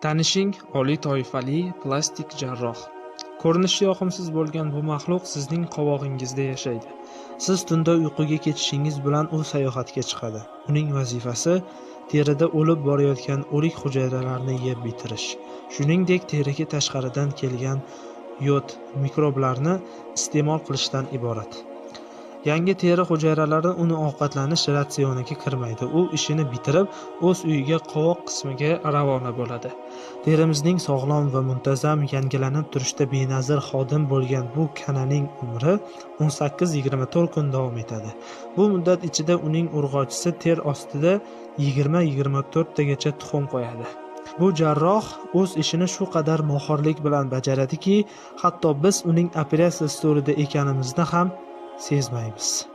Tanishing, oliy toifali plastik jarroh. Ko'rinishi yoqimsiz bo'lgan bu maxluq sizning qovog'ingizda yashaydi. Siz tunda uyquga ketishingiz bilan u sayohatga chiqadi. Uning vazifasi terida o'lib borayotgan o'lik hujayralarni yeb bitirish. Shuningdek, teriga tashqaridan kelgan yod, mikroblarni iste'mol qilishdan iborat. Yangi teri hujayralari uni ovqatlanish ratsioniga kirmaydi. U ishini bitirib, o'z uyiga qovoq qismiga ravona bo'ladi. Terimizning sog'lom va muntazam yangilanib turishda benazir xodim bo'lgan bu kananing umri 18-24 kun davom etadi. Bu muddat ichida uning urg'ochisi ter ostida 20-24 tagacha tuxum qo'yadi. Bu jarroh o'z ishini shu qadar mohirlik bilan bajaradiki, hatto biz uning operatsiya stolida ekanimizni ham sezmaymiz.